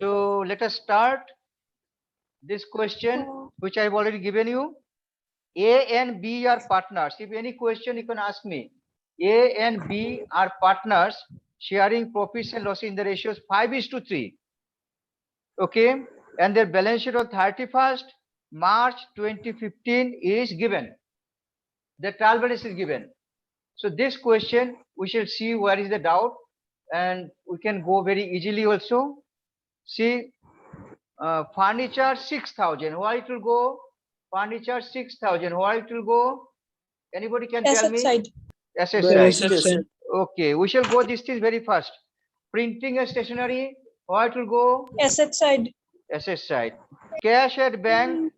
So let us start this question, which I've already given you. A and B are partners. If any question you can ask me. A and B are partners sharing profits and losses in the ratios 5:3. Okay, and their balance sheet of 31st March 2015 is given. The trial balance is given. So this question we shall see where is the doubt, and we can go very easily also. See, furniture 6,000. Why it will go? Furniture 6,000. Why it will go? Anybody can tell Asset me? side. Asset Balance side. sheet side. Okay, we shall go this thing very fast. Printing and stationery. Why it will go? Asset side. Asset side. Cash at bank.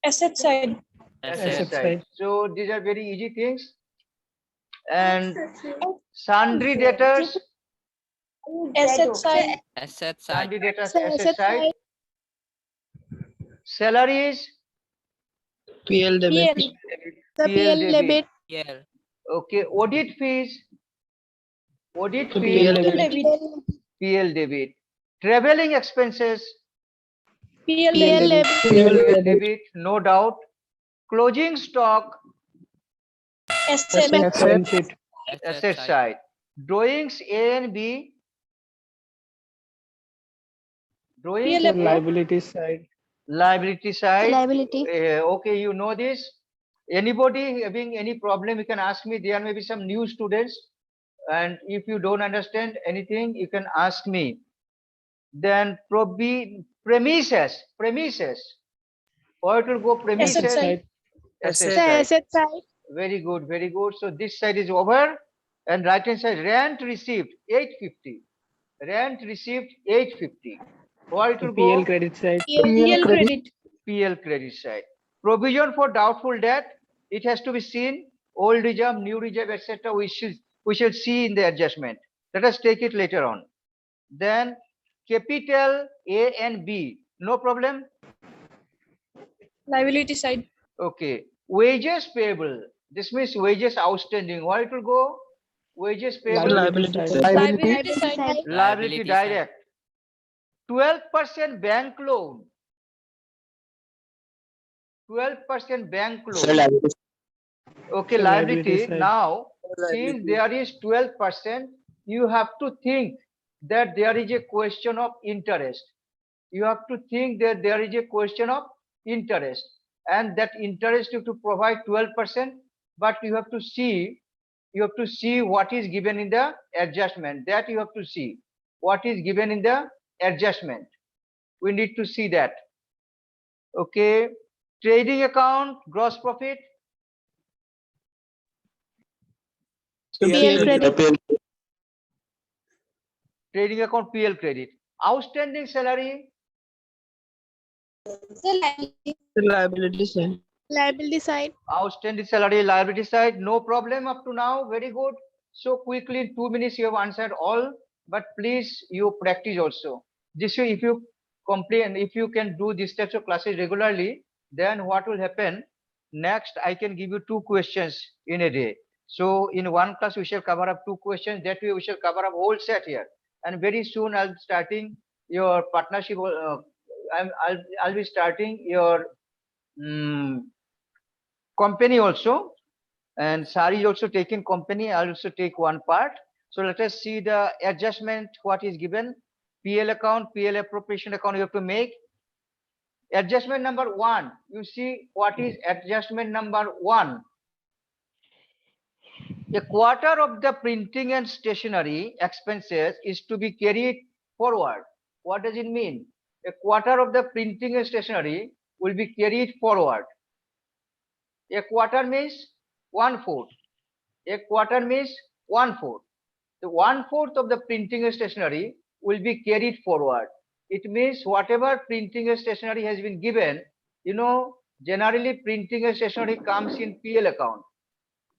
Asset side. Asset side. So these are very easy things. And sundry debtors. Asset side. Asset side. Sundry debtors. Asset side. Salaries. PL debit. PL debit. PL. Okay, audit fees. Audit fees. PL PL debit. debit. PL debit. Traveling expenses. PL PL debit. debit. Debit, no doubt. Closing stock. Asset. Balance sheet. Asset side. Drawings A and B. Drawings PL. Liability side. liability side. Liability. Okay, you know this. Anybody having any problem, you can ask me. There may be some new students, and if you don't understand anything, you can ask me. Then premises. Or it will go premises. Asset side. Asset Asset. side. Asset side. Very good, very good. So this side is over, and right hand side rent received 850. Rent received 850. What it will PL go? credit side. PL credit. PL credit side. Provision for doubtful debt. It has to be seen. Old reserve, new reserve, etc. We shall see in the adjustment. Let us take it later on. Then capital A and B. No problem. Liability side. Okay. Wages payable. This means wages outstanding. What it will go? Wages payable. Liability side. Liability side. Liability direct. 12% bank loan. 12% bank loan. Okay, So liability. liability side. Now, since there is 12%, you have to think that there is a question of interest. You have to think that there is a question of interest, and that interest you have to provide 12%, but you have to see what is given in the adjustment. That you have to see what is given in the adjustment. We need to see that. Okay, trading account, gross profit. PL credit. Trading account, PL credit. Outstanding salary. Liability side. Liability side. Outstanding salary, liability side. No problem up to now. Very good. So quickly, in 2 minutes, you have answered all. But please, you practice also. This way, if you complain, if you can do these types of classes regularly, then what will happen? Next, I can give you 2 questions in a day. So in one class, we shall cover up 2 questions. That way, we shall cover up whole set here. And very soon, I'll be starting your partnership. I'll be starting your company also, and Sari is also taking company. I'll also take one part. So let us see the adjustment. What is given? PL account, PL appropriation account you have to make. Adjustment number 1. You see what is adjustment number 1? A quarter of the printing and stationery expenses is to be carried forward. What does it mean? A quarter of the printing and stationery will be carried forward. A quarter means 1/4. A quarter means 1/4. The 1/4 of the printing and stationery will be carried forward. It means whatever printing and stationery has been given, generally printing and stationery comes in PL account.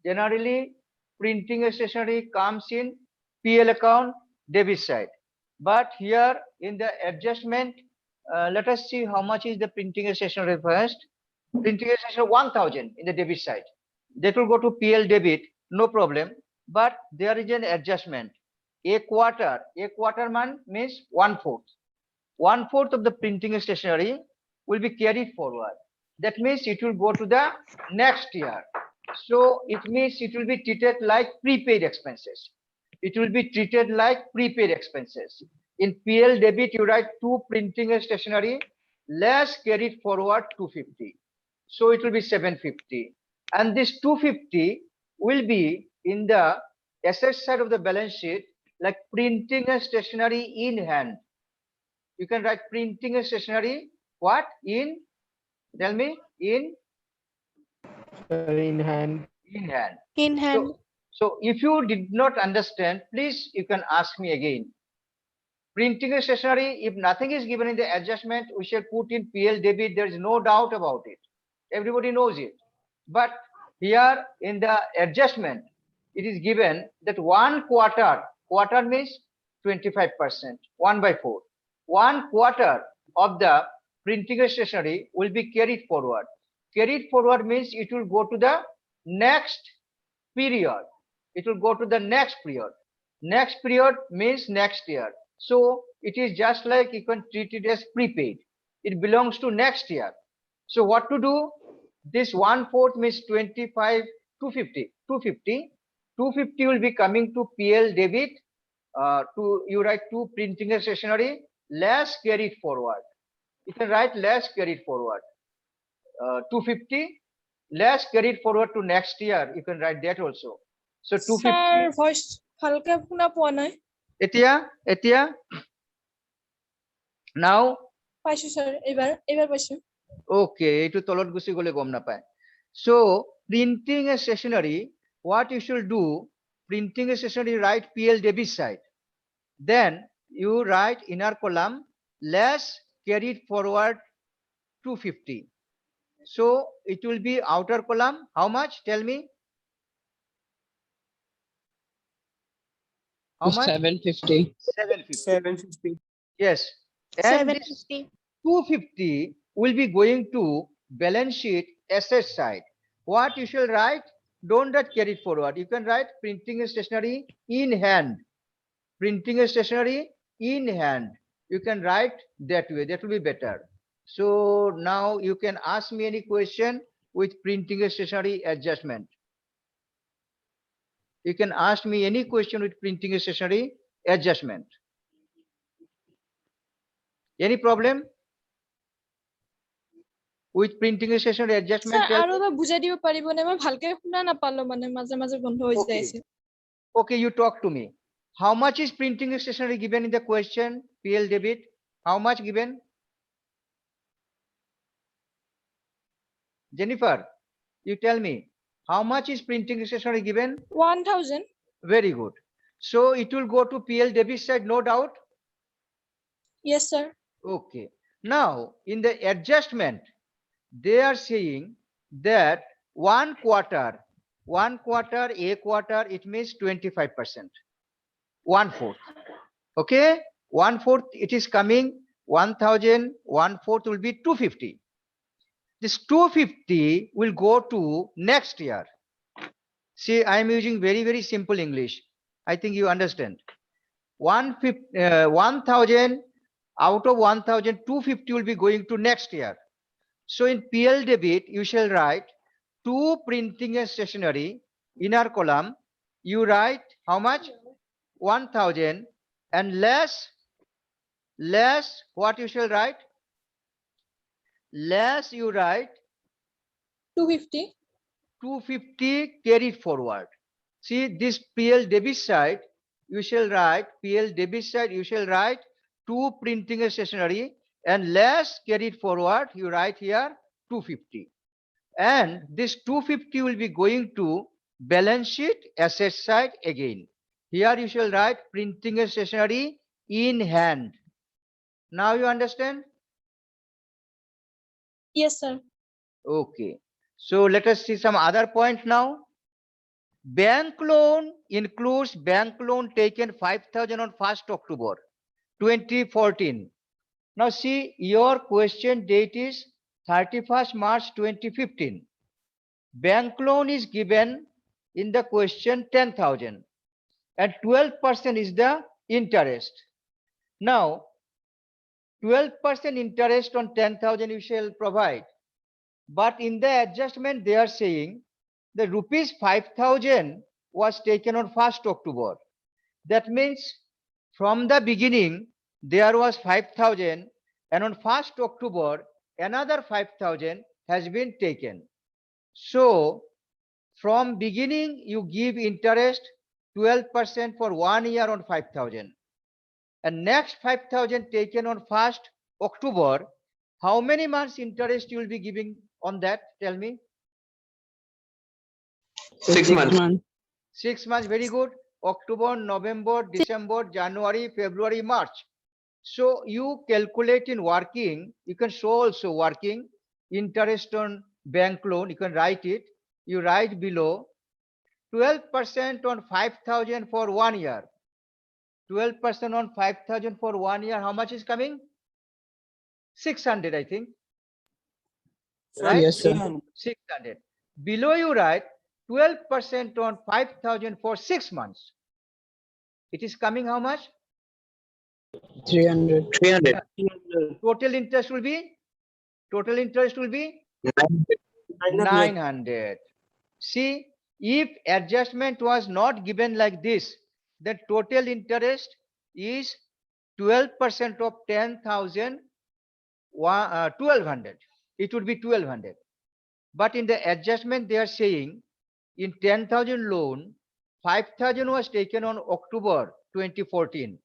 Generally, printing and stationery comes in PL account, debit side. But here in the adjustment, let us see how much is the printing and stationery first. Printing and stationery 1,000 in the debit side. That will go to PL debit, no problem. But there is an adjustment. A quarter month means 1/4. 1/4 of the printing stationery will be carried forward. That means it will go to the next year. So it means it will be treated like prepaid expenses. It will be treated like prepaid expenses. In PL debit, you write 2 printing stationery less carried forward 250. So it will be 750. And this 250 will be in the asset side of the balance sheet like printing and stationery in hand. You can write printing and stationery what in, tell me, in In hand. hand. In hand. So if you did not understand, please you can ask me again. Printing and stationery, if nothing is given in the adjustment, we shall put in PL debit. There is no doubt about it. Everybody knows it. But here in the adjustment, it is given that 1/4, quarter means 25%, 1/4. 1/4 of the printing and stationery will be carried forward. Carried forward means it will go to the next period. It will go to the next period. Next period means next year. So it is just like you can treat it as prepaid. It belongs to next year. So what to do? This 1/4 means 25, 250. 250 will be coming to PL debit. To you write 2 printing and stationery less carried forward. You can write less carried forward. 250 less carried forward to next year. You can write that also. So 250. Sir, voice halka শুনা পোৱা নাই। এতিয়া now পাইছো sir, এবার পাইছো। okay, এইটো তলত গুছি গলে গম নাপায়। So printing a stationery, what you should do, printing a stationery, write PL debit side, then you write inner column less carried forward 250. So it will be outer column how much, tell me, how much? 750. 750. Yes, and this 750. 250 will be going to balance sheet asset side. What you shall write? Don't write carried forward. You can write printing and stationery in hand. Printing and stationery in hand. You can write that way. That will be better. So now you can ask me any question with printing and stationery adjustment. You can ask me any question with printing and stationery adjustment. Any problem with printing and stationery adjustment? Sir আৰু এবাৰ বুজাই দিব পাৰিবনে? মই ভালকে শুনা নাপালো, মানে মাজে মাজে বন্ধ হৈ Okay. যাইছে। Okay, you talk to me. How much is printing and stationery given in the question? PL debit, how much given? Jennifer, you tell me, how much is printing and stationery given? 1000. Very good. So it will go to PL debit side, no doubt. Yes sir. Okay. Now in the adjustment, they are saying that 1/4, a quarter, it means 25%. 1/4. Okay, 1/4 it is coming 1000, 1/4 will be 250. This 250 will go to next year. See, I am using very simple English. I think you understand. 1000 out of 1000, 250 will be going to next year. So in PL debit, you shall write 2 printing and stationery, inner column, you write how much? 1000, and less what you shall write? Less you write 250. 250 carried forward. See this PL debit side, you shall write PL debit side, you shall write 2 printing and stationery, and less carried forward, you write here 250. And this 250 will be going to balance sheet asset side again. Here you shall write printing and stationery in hand. Now you understand? Yes sir. Okay. So let us see some other point now. Bank loan includes bank loan taken 5,000 on 1st October 2014. Now see, your question date is 31st March 2015. Bank loan is given in the question 10,000 and 12% is the interest. Now 12% interest on 10,000 you shall provide. But in the adjustment, they are saying the rupees 5,000 was taken on 1st October. That means from the beginning, there was 5,000 and on 1st October, another 5,000 has been taken. So from beginning, you give interest 12% for 1 year on 5,000. And next 5,000 taken on 1st October, how many months interest you will be giving on that? Tell me. 6 months. 6 months, very good. October, November, December, January, February, March. So you calculate in working, you can show also working interest on bank loan, you can write it. You write below 12% on 5,000 for 1 year. 12% on 5,000 for 1 year, how much is coming? 600, I think. Right? Yes, sir. 600. Below you write 12% on 5,000 for 6 months. It is coming how much? 300. Total interest will be? Total interest will be? 900. See, if adjustment was not given like this, the total interest is 12% of 10,000, 1,200. It would be 1,200. But in the adjustment, they are saying in 10,000 loan, 5,000 was taken on October 2014.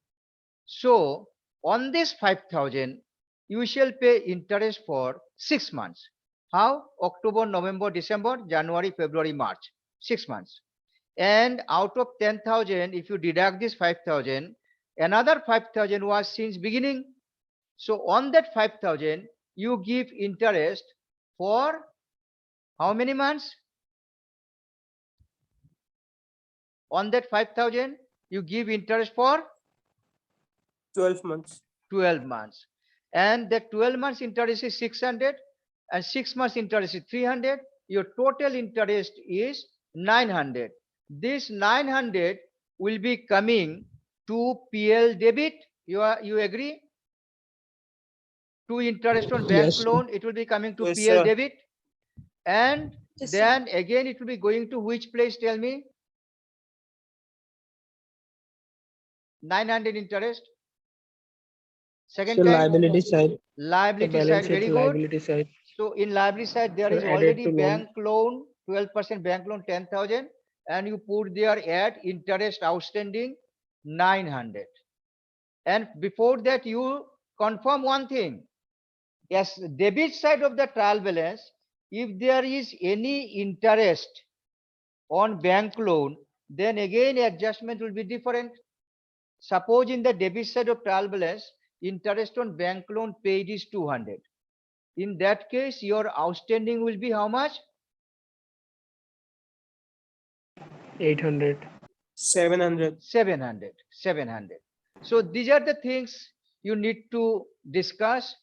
So on this 5,000, you shall pay interest for 6 months. How? October, November, December, January, February, March. 6 months. And out of 10,000, if you deduct this 5,000, another 5,000 was since beginning. So on that 5,000, you give interest for how many months? On that 5,000, you give interest for 12 months. 12 months. And the 12 months interest is 600 and 6 months interest is 300. Your total interest is 900. This 900 will be coming to PL debit. You agree? To interest on bank Yes, sir. loan, it will be coming to Yes, PL sir. debit. And Yes, sir. then again, it will be going to which place? Tell me. 900 interest. Second So time, liability side. liability balance side, sheet very good. liability side. So in liability side, there Sir, is added already to loan. bank loan, 12% bank loan, 10,000, and you put there at interest outstanding 900. And before that, you confirm one thing. Yes, debit side of the trial balance, if there is any interest on bank loan, then again adjustment will be different. Suppose in the debit side of trial balance, interest on bank loan paid is 200. In that case, your outstanding will be how much? 800. 700. 700. So these are the things you need to discuss,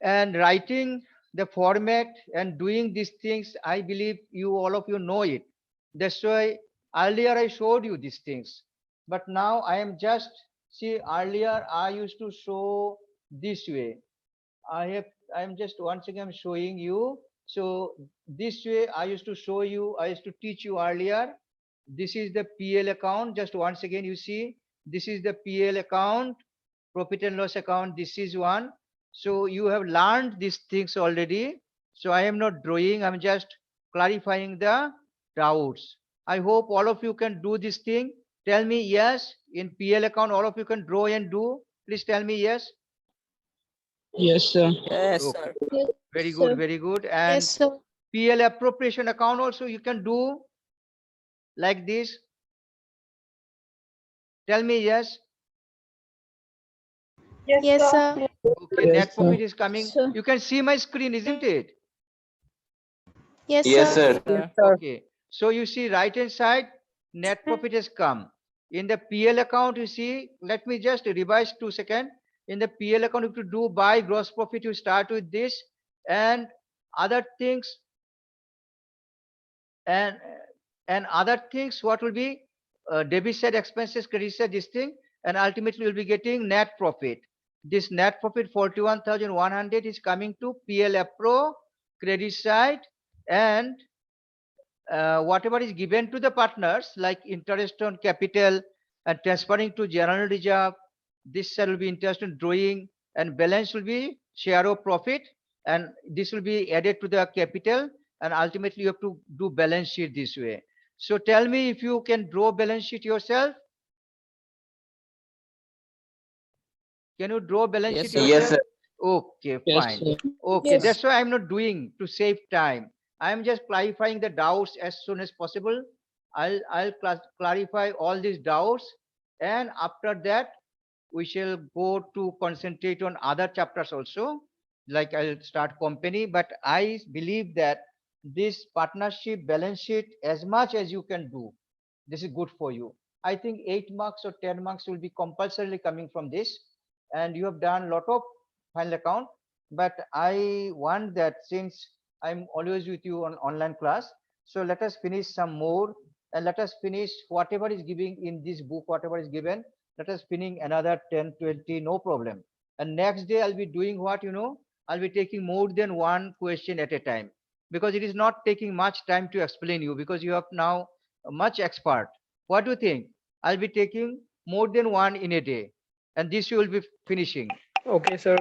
and writing the format and doing these things, I believe you all of you know it. That's why earlier I showed you these things. But now I am just, see, earlier I used to show this way. I am just once again showing you. So this way I used to show you, I used to teach you earlier. This is the PL account. Just once again, you see, this is the PL account, profit and loss account. This is one. So you have learned these things already. So I am not drawing, I'm just clarifying the doubts. I hope all of you can do this thing. Tell me yes. In PL account, all of you can draw and do. Please tell me yes. Yes, sir. Yes, Okay. sir. Yes, Very sir. good, very good. And Yes, sir. PL appropriation account also you can do like this. Tell me yes. Yes, sir. Okay, Yes, net profit sir. is coming. Sir. You can see my screen, isn't it? Yes, Yes, sir. sir. Okay. So you see right hand side, net profit has come. In the PL account, you see, let me just revise 2 seconds. In the PL account, if you do by gross profit, you start with this and other things. And other things, what will be debit side expenses, credit side this thing, and ultimately you'll be getting net profit. This net profit 41,100 is coming to PL Pro credit side, and whatever is given to the partners like interest on capital and transferring to general reserve, this shall be interest on drawing, and balance will be share of profit, and this will be added to the capital, and ultimately you have to do balance sheet this way. So tell me if you can draw balance sheet yourself. Can you draw balance Yes, sheet sir. yourself? Yes, sir. Okay, Yes, fine. sir. Okay, Yes. that's why I'm not doing to save time. I'm just clarifying the doubts as soon as possible. I'll clarify all these doubts, and after that we shall go to concentrate on other chapters also. Like I'll start company, but I believe that this partnership balance sheet, as much as you can do, this is good for you. I think 8 marks or 10 marks will be compulsorily coming from this, and you have done a lot of final account. But I want that since I'm always with you on online class, so let us finish some more, and let us finish whatever is giving in this book, whatever is given. Let us finish another 10, 20, no problem. And next day I'll be doing what, I'll be taking more than one question at a time, because it is not taking much time to explain you, because you have now much expert. What do you think? I'll be taking more than one in a day, and this you will be finishing. Okay, sir.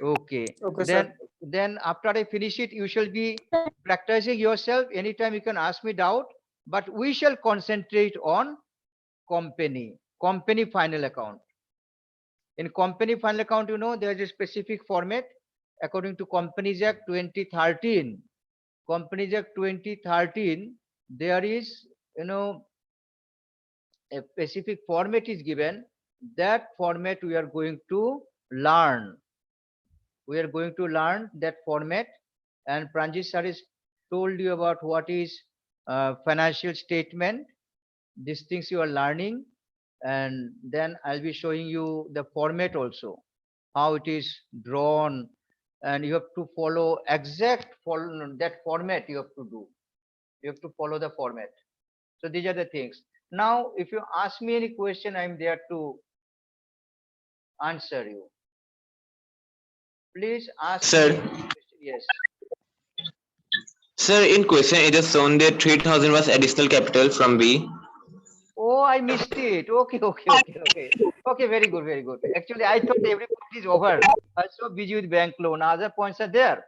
Okay. Okay, Then sir. then after I finish it, you shall be practicing yourself. Anytime you can ask me doubt, but we shall concentrate on company final account. In company final account, there is a specific format according to Companies Act 2013. Companies Act 2013, there is, a specific format is given. That format we are going to learn. We are going to learn that format, and Pranjit sir has told you about what is financial statement. These things you are learning, and then I'll be showing you the format also, how it is drawn, and you have to follow that format. You have to do. You have to follow the format. So these are the things. Now, if you ask me any question, I'm there to answer you. Please ask me Sir. any question. Yes. Sir, in question, it is shown that 3,000 was additional capital from B. Oh, I missed it. Okay, very good, very good. Actually, I thought everybody is over. I'm so busy with bank loan. Other points are there.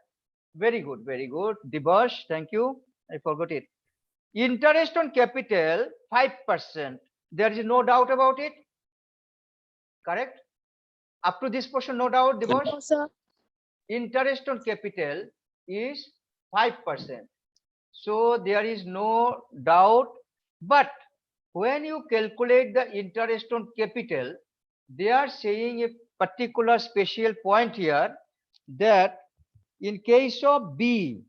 Very good, very good. Dibash, thank you. I forgot it. Interest on capital, 5%. There is no doubt about it. Correct? Up to this portion, no doubt, Dibash? No, sir. Interest on capital is 5%. So there is no doubt. But when you calculate the interest on capital, they are saying a particular special point here, that in case of B,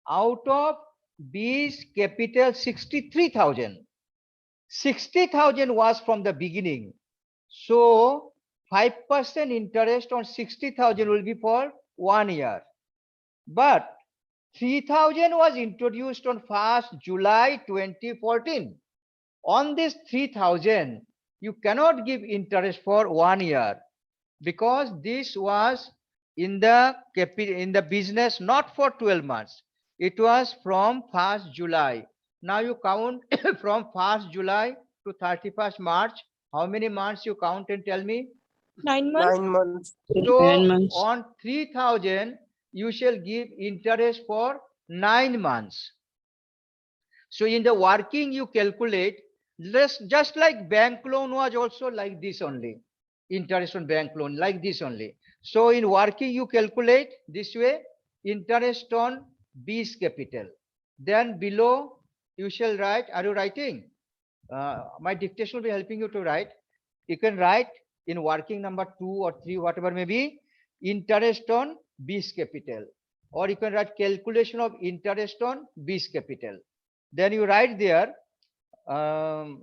out of B's capital 63,000, 60,000 was from the beginning. So 5% interest on 60,000 will be for 1 year. But 3,000 was introduced on 1st July 2014. On this 3,000, you cannot give interest for 1 year, because this was in the business not for 12 months. It was from 1st July. Now you count from 1st July to 31st March. How many months you count and tell me? 9 months. 9 months. So 9 months. on 3,000, you shall give interest for 9 months. So in the working, you calculate just like bank loan was also like this only. Interest on bank loan like this only. So in working, you calculate this way, interest on B's capital. Then below, you shall write, are you writing? My dictation will be helping you to write. You can write in working number 2 or 3, whatever may be, interest on B's capital. Or you can write calculation of interest on B's capital. Then you write there 5%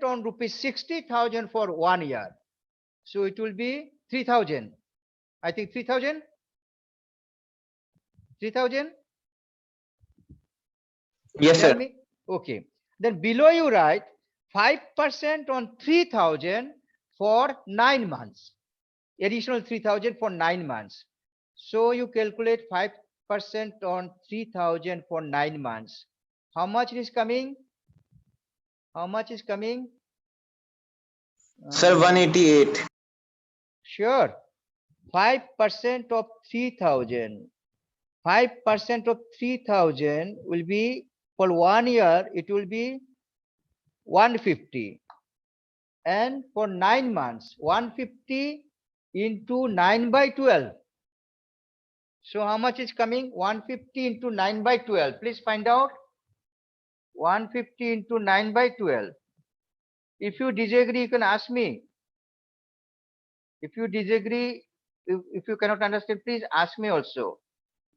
on rupees 60,000 for 1 year. So it will be 3,000. I think 3,000. 3,000. Yes, Tell sir. me. Okay. Then below you write 5% on 3,000 for 9 months. Additional 3,000 for 9 months. So you calculate 5% on 3,000 for 9 months. How much is coming? How much is coming? Sir, 188. Sure. 5% of 3,000. 5% of 3,000 will be for 1 year, it will be 150. And for 9 months, 150 into 9 by 12. So how much is coming? 150 into 9 by 12. Please find out. 150 into 9 by 12. If you disagree, you can ask me. If you disagree, if you cannot understand, please ask me also.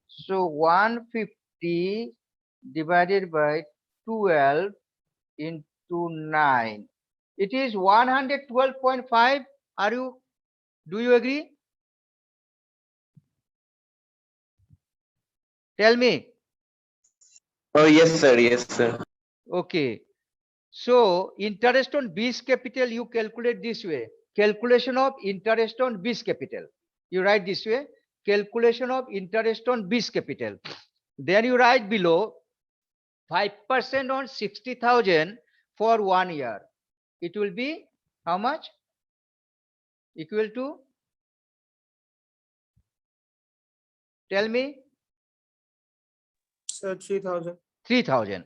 So 150 divided by 12 into 9. It is 112.5. Do you agree? Tell me. Oh, yes, sir. Yes, sir. Okay. So interest on base capital you calculate this way. Calculation of interest on base capital. You write this way. Calculation of interest on base capital. Then you write below 5% on 60,000 for 1 year. It will be how much? Equal to? Tell me. Sir, 3,000. 3,000.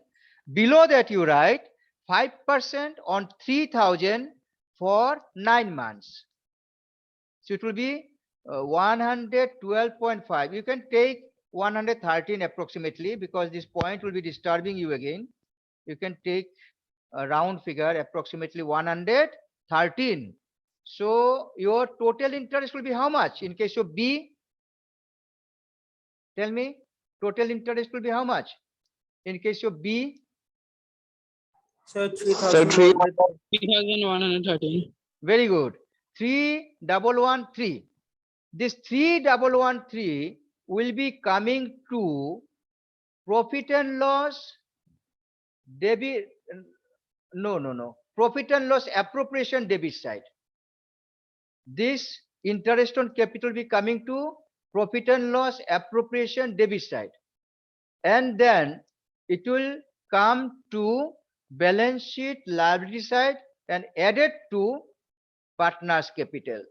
Below that you write 5% on 3,000 for 9 months. So it will be 112.5. You can take 113 approximately because this point will be disturbing you again. You can take a round figure approximately 113. So your total interest will be how much in case of B? Tell me, total interest will be how much in case of B? Sir, Sir, 3,113. Very good. 3,113. This 3,113 will be coming to profit and loss debit. No. Profit and loss appropriation debit side. This interest on capital will be coming to profit and loss appropriation debit side. And then it will come to balance sheet liability side and added to partners capital.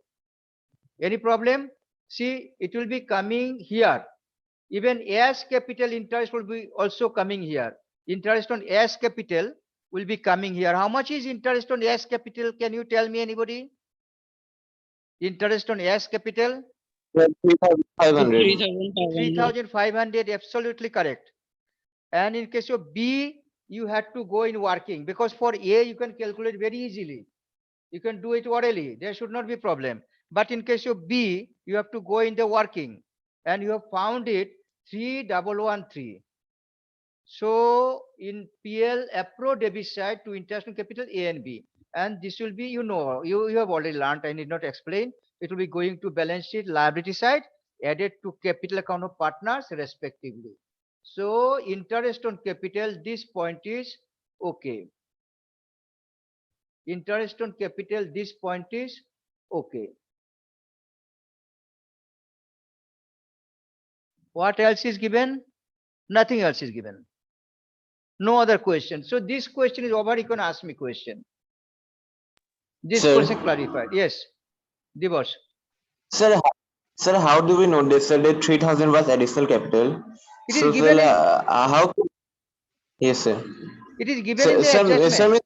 Any problem? See, it will be coming here. Even as capital interest will be also coming here. Interest on as capital will be coming here. How much is interest on as capital? Can you tell me, anybody? Interest on as capital? 3,500. 3,500, absolutely correct. And in case of B, you had to go in working because for A, you can calculate very easily. You can do it orally. There should not be problem. But in case of B, you have to go in the working and you have found it 3,113. So in PL, appro debit side to international capital A and B. And this will be, you have already learned, I need not explain. It will be going to balance sheet liability side added to capital account of partners respectively. So interest on capital, this point is okay. Interest on capital, this point is okay. What else is given? Nothing else is given. No other question. So this question is over. You can ask me question. This Sir. question clarified. Yes. Divorce. Sir, how do we know this? Sir, that 3,000 was additional capital. It is So, given sir, in, how? Yes, sir. it is given in the Sir, adjustment.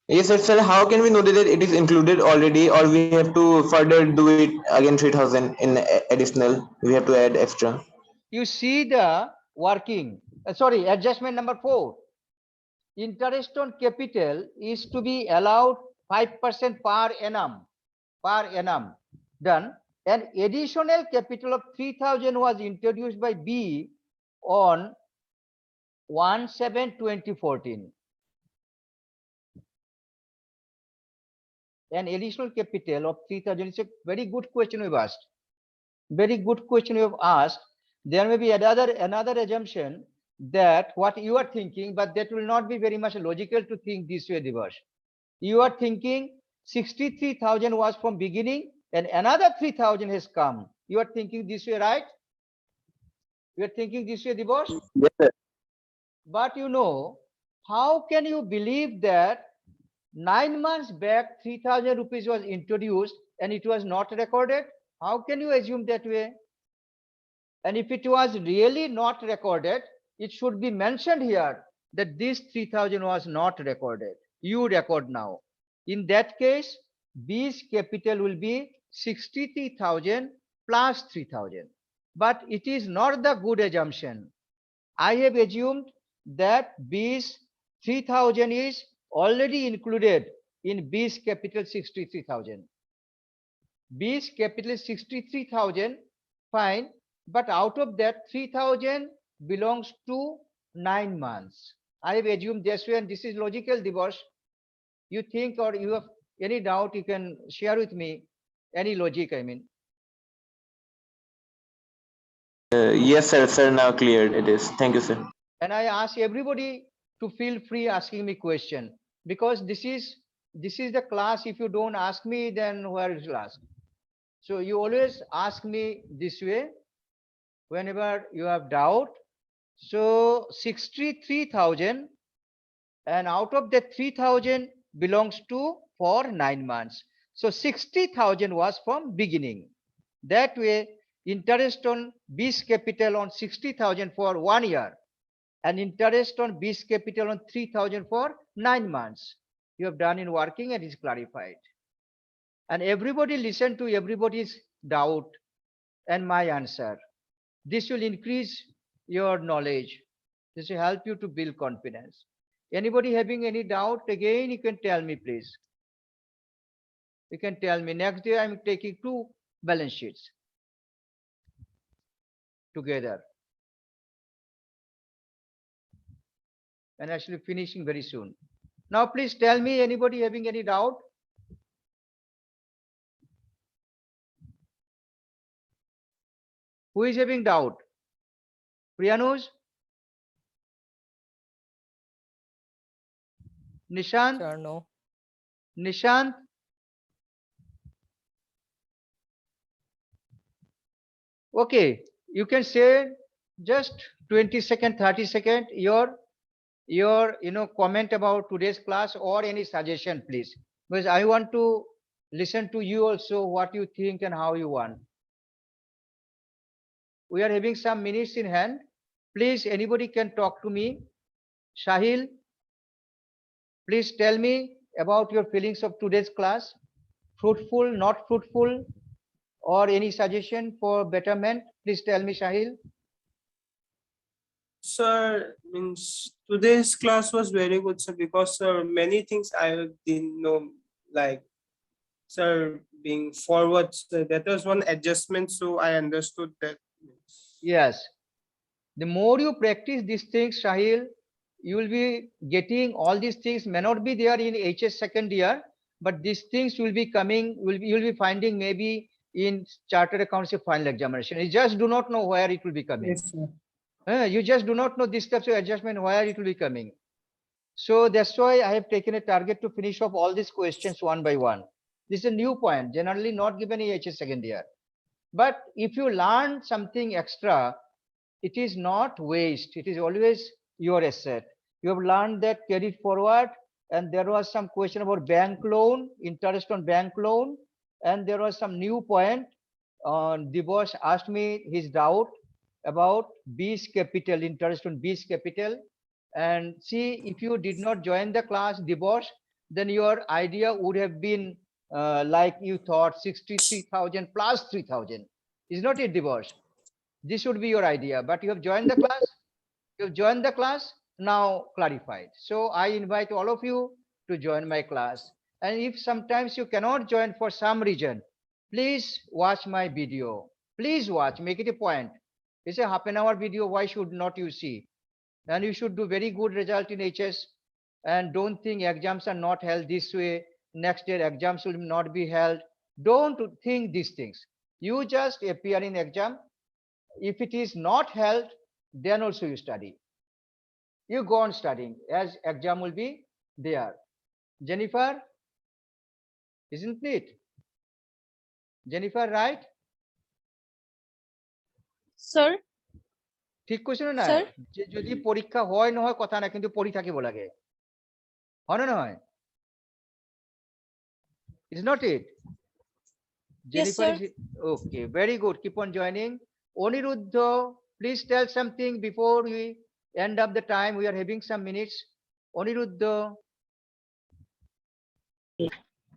yes, sir. How can we know that it is included already, or we have to further do it again 3,000 in additional? We have to add extra. You see the working. Adjustment number 4. Interest on capital is to be allowed 5% per annum. Done. An additional capital of 3,000 was introduced by B on 1/7/2014. An additional capital of 3,000 is a very good question we've asked. Very good question you have asked. There may be another assumption that what you are thinking, but that will not be very much logical to think this way, Divash. You are thinking 63,000 was from beginning and another 3,000 has come. You are thinking this way, right? You are thinking this way, Dibosh? Yes, sir. But you know, how can you believe that 9 months back 3,000 rupees was introduced and it was not recorded? How can you assume that way? And if it was really not recorded, it should be mentioned here that this 3,000 was not recorded. You record now. In that case, B's capital will be 63,000 plus 3,000. But it is not the good assumption. I have assumed that B's 3,000 is already included in B's capital 63,000. B's capital is 63,000, fine. But out of that, 3,000 belongs to 9 months. I have assumed this way, and this is logical, Dibosh. You think or you have any doubt, you can share with me any logic, I mean. Yes, sir. Sir, now cleared it is. Thank you, sir. And I ask everybody to feel free asking me question, because this is the class. If you don't ask me, then where is class? So you always ask me this way whenever you have doubt. So 63,000, and out of that 3,000 belongs to for 9 months. So 60,000 was from beginning. That way, interest on B's capital on 60,000 for 1 year and interest on B's capital on 3,000 for 9 months. You have done in working and is clarified. And everybody listen to everybody's doubt and my answer. This will increase your knowledge. This will help you to build confidence. Anybody having any doubt, again, you can tell me, please. You can tell me. Next day, I'm taking 2 balance sheets together. And actually finishing very soon. Now, please tell me, anybody having any doubt? Who is having doubt? Priyanuj? Nishant? Sir, no. Nishant? Okay, you can say just 20-second, 30-second, your comment about today's class or any suggestion, please. Because I want to listen to you also, what you think and how you want. We are having some minutes in hand. Please, anybody can talk to me. Shahil, please tell me about your feelings of today's class. Fruitful, not fruitful, or any suggestion for betterment? Please tell me, Shahil. Sir, means today's class was very good, sir, because sir, many things I didn't know, like sir being forward, sir, that was one adjustment, so I understood that. Yes. The more you practice these things, Shahil, you will be getting all these things. May not be there in HS second year, but these things will be coming, you will be finding maybe in Chartered Accountancy final examination. You just do not know where it will be coming. Yes, sir. You just do not know these steps of adjustment, where it will be coming. So that's why I have taken a target to finish off all these questions one by one. This is a new point, generally not given in HS second year. But if you learn something extra, it is not waste. It is always your asset. You have learned that carried forward, and there was some question about bank loan, interest on bank loan, and there was some new point. Dibosh asked me his doubt about B's capital, interest on B's capital. And see, if you did not join the class, Dibosh, then your idea would have been like you thought 63,000 plus 3,000. Is not it, Dibosh? This should be your idea, but you have joined the class. You have joined the class, now clarified. So I invite all of you to join my class. And if sometimes you cannot join for some reason, please watch my video. Please watch, make it a point. It's a half an hour video. Why should not you see? And you should do very good result in HS. And don't think exams are not held this way. Next year exams will not be held. Don't think these things. You just appear in exam. If it is not held, then also you study. You go on studying as exam will be there. Jennifer, Isn't it? Jennifer, right? Sir ঠিক কৈছো নে নাই? Sir? যে যদি পরীক্ষা হয় নহয় কথা না, কিন্তু পড়ি থাকিব লাগে, হয় না নহয়? Is not it? Yes, Jennifer sir. is okay. Very good. Keep on joining. Aniruddha, please tell something before we end up the time. We are having some minutes. Aniruddha,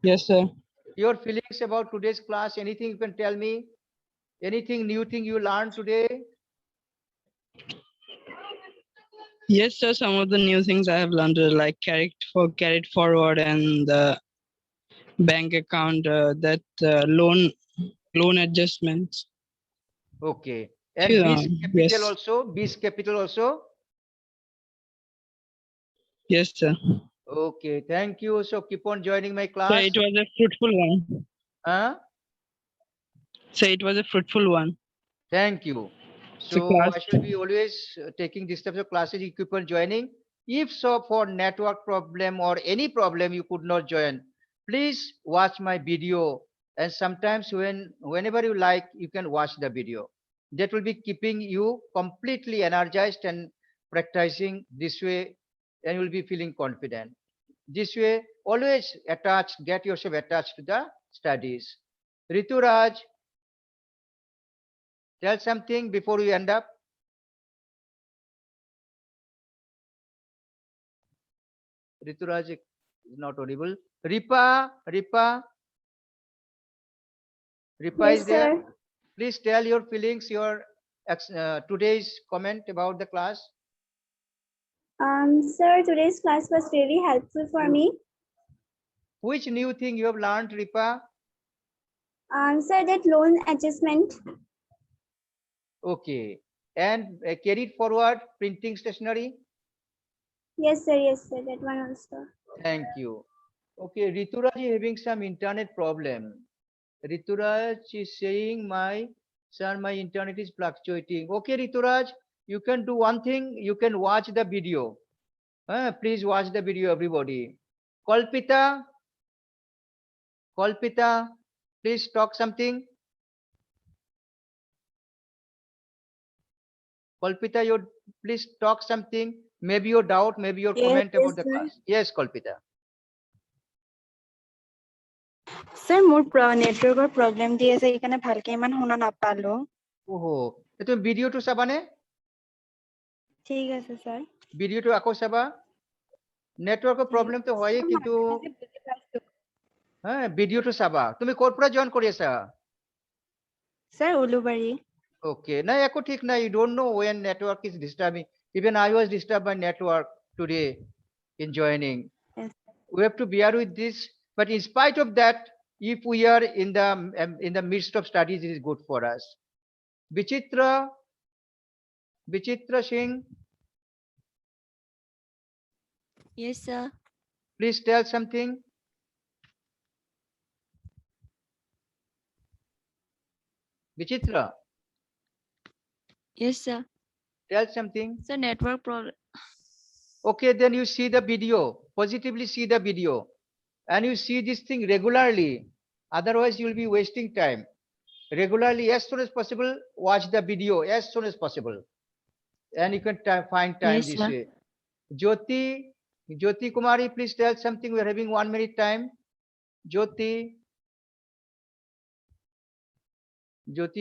Yes, sir. your feelings about today's class? Anything you can tell me? Anything new thing you learned today? Yes, sir. Some of the new things I have learned, like carried forward, and the bank account, loan adjustments. Okay. And Yeah, B's capital yes. also. B's capital also. Yes, sir. Okay. Thank you. So keep on joining my So class. it was a fruitful one. Huh? So it was a fruitful one. Thank you. So So class, I shall be always taking this type of classes. You keep on joining. If so, for network problem or any problem you could not join, please watch my video. And sometimes whenever you like, you can watch the video. That will be keeping you completely energized and practicing this way, and you will be feeling confident. This way, always get yourself attached to the studies. Rituraj, tell something before we end up. Rituraj is not audible. Ripa is there. Please tell your feelings, your today's comment about the class. Sir, today's class was really helpful for me. Which new thing you have learned, Ripa? Sir, that loan adjustment. Okay. And carried forward printing stationery. Yes, sir, that one also. Thank you. Okay, Rituraj is having some internet problem. Rituraj is saying my internet is fluctuating. Okay, Rituraj, you can do one thing. You can watch the video. Please watch the video, everybody. Kalpita, please talk something. Kalpita, you please talk something. Maybe your doubt, maybe your comment about the class. Yes, Kalpita. Sir, মোৰ নেটৱৰ্কৰ problem দি আছে এইকাৰণে ভালকে ইমান শুনা নাপালো। ওহো, তুমি ভিডিওটো চাবানে? ঠিক আছে স্যার। ভিডিওটো আকৌ চাবা। নেটৱৰ্কৰ প্ৰব্লেম তো হয়ই, কিন্তু ভিডিওটো চাবা। তুমি ক'ৰ পৰা জয়েন কৰি আছা? স্যার উলুবাৰী। Okay, no, একো ঠিক নাই. You don't know when network is disturbing. Even I was disturbed by network today in joining. Yes. We have to bear with this. But in spite of that, if we are in the midst of studies, it is good for us. Vichitra Singh, Yes, sir. please tell something. Vichitra, Yes, sir. tell something. So network problem. Okay, then you see the video, positively see the video, and you see this thing regularly. Otherwise, you will be wasting time. Regularly, as soon as possible, watch the video as soon as possible. And you can find time Yes, this sir. way. Jyoti Kumari, please tell something. We are having 1 minute time. Jyoti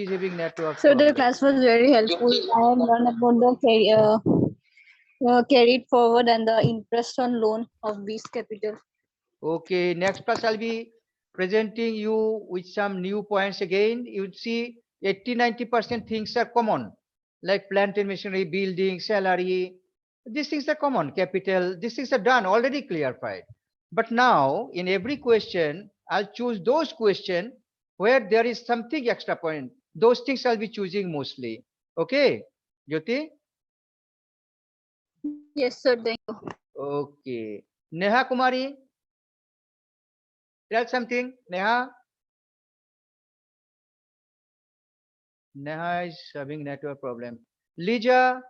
is having network So the problem. class was very helpful. I have learned about the carried forward and the interest on loan of B's capital. Okay, next class I'll be presenting you with some new points again. You would see 80-90% things are common, like plant and machinery, building, salary. These things are common, capital. These things are done, already clarified. But now, in every question, I'll choose those questions where there is something extra point. Those things I'll be choosing mostly. Okay, Jyoti? Yes, sir. Thank you. Okay. Neha Kumari, tell something. Neha is having network problem. Lija,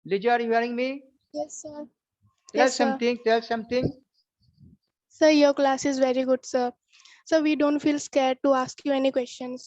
are you hearing me? Yes, sir. Tell something. Sir, your class is very good, sir. So we don't feel scared to ask you any questions.